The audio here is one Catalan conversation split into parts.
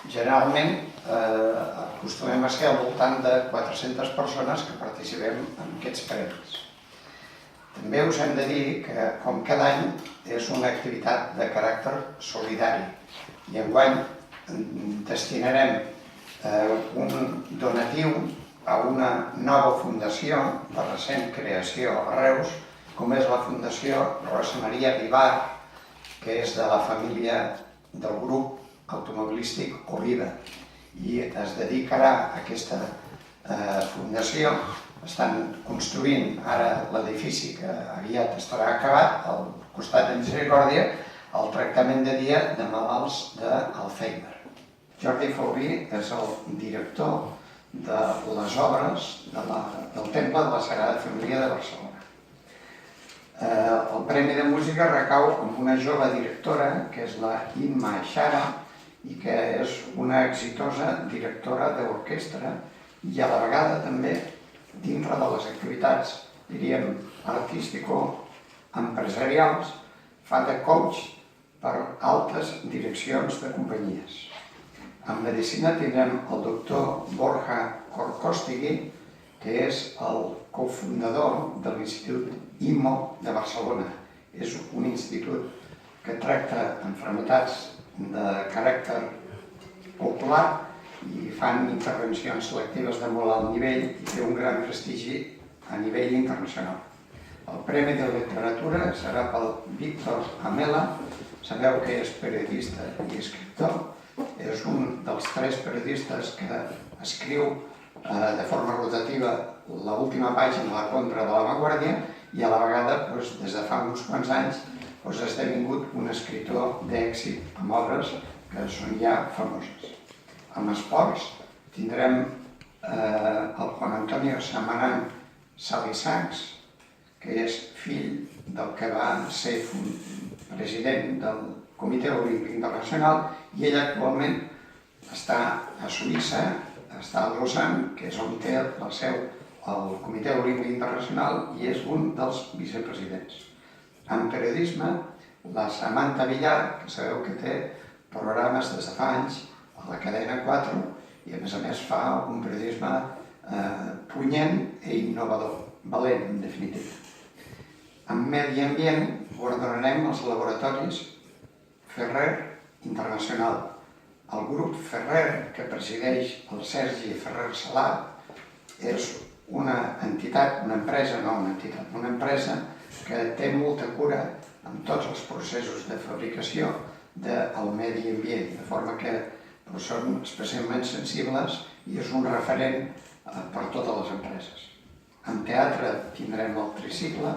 Generalment acostumem a ser al voltant de 400 persones que participem en aquests premis. També us hem de dir que, com cada any, és una activitat de caràcter solidari i enguany destinarem un donatiu a una nova fundació de recent creació a Reus, com és la Fundació Rosa Maria Vivar, que és de la família del grup automobilístic Oliva, i es dedicarà a aquesta fundació. Estan construint ara l'edifici que aviat estarà acabat, al costat de Misericòrdia, el tractament de dia de malalts d'Alzheimer. Jordi Folbí és el director de les obres del Temple de la Sagrada Família de Barcelona. El Premi de Música recau amb una jove directora, que és la Imma Xara, i que és una exitosa directora d'orquestra i a la vegada també, dintre de les activitats, diríem, artístico-empresarials, fa de coach per altes direccions de companyies. En medicina tindrem el doctor Borja Korkostegui, que és el cofundador de l'Institut IMO de Barcelona. És un institut que tracta malalties de caràcter popular i fan intervencions selectives de molt alt nivell i té un gran prestigi a nivell internacional. El Premi de Literatura serà pel Víctor Amela. Sabeu que és periodista i escriptor. És un dels 3 periodistes que escriu de forma rotativa l'última pàgina a la contra de La Vanguardia i a la vegada, des de fa uns quants anys, ha esdevingut un escriptor d'èxit amb obres que són ja famoses. Amb esports tindrem el Juan Antonio Samaran Salisachs, que és fill del que va ser president del Comitè Olímpic Internacional, i ell actualment està a Suïssa, està a Lausanne, que és on té la seu el Comitè Olímpic Internacional, i és un dels vicepresidents. En periodisme, la Samantha Villar, que sabeu que té programes des de fa anys a la cadena 4 i a més fa un periodisme punyent i innovador, valent en definitiva. En medi ambient guardonarem els laboratoris Ferrer Internacional. El grup Ferrer, que presideix el Sergi Ferrer Salat, és una entitat, una empresa que té molta cura en tots els processos de fabricació del medi ambient, de forma que són especialment sensibles i és un referent per a totes les empreses. En teatre tindrem el Tricicle,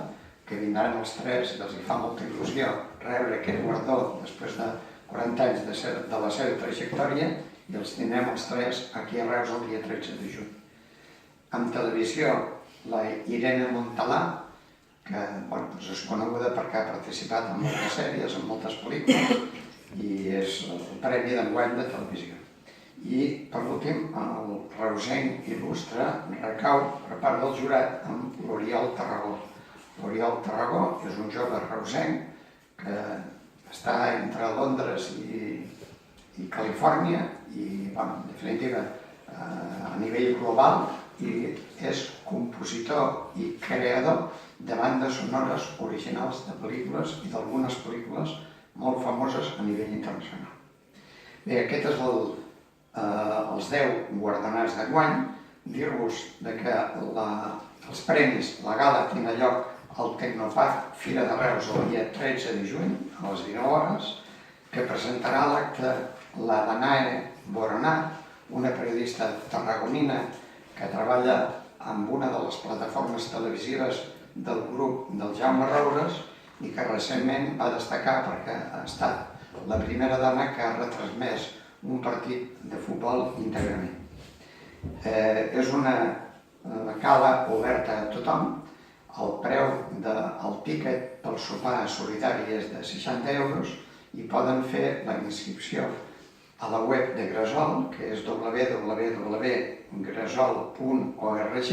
que vindran els 3 i els fa molta il·lusió rebre aquest guardó després de 40 anys de la seva trajectòria, i els tindrem els 3 aquí a Reus el dia 13 de juny. En televisió, la Irene Montalà, que és coneguda perquè ha participat en moltes sèries, en moltes pel·lícules, i és el premi d'enguany de televisió. I, per últim, el reusenc il·lustre recau per part del jurat amb l'Oriol Tarragó. L'Oriol Tarragó és un jove reusenc que està entre Londres i Califòrnia i, en definitiva, a nivell global, i és compositor i creador de bandes sonores originals de pel·lícules i d'algunes pel·lícules molt famoses a nivell internacional. Bé, aquests són els 10 guardonats d'enguany. Dir-vos que els premis, la gala, tindrà lloc al Tecnoparc Fira de Reus el dia 13 de juny a les 19 hores, que presentarà l'acte la Danae Boronat, una periodista tarragonina que treballa amb una de les plataformes televisives del grup del Jaume Roures i que recentment va destacar perquè ha estat la primera dona que ha retransmès un partit de futbol íntegrament. És una gala oberta a tothom. El preu del tíquet pel sopar solidari és de 60 euros i poden fer la inscripció a la web de Gresol, que és www.gresol.org,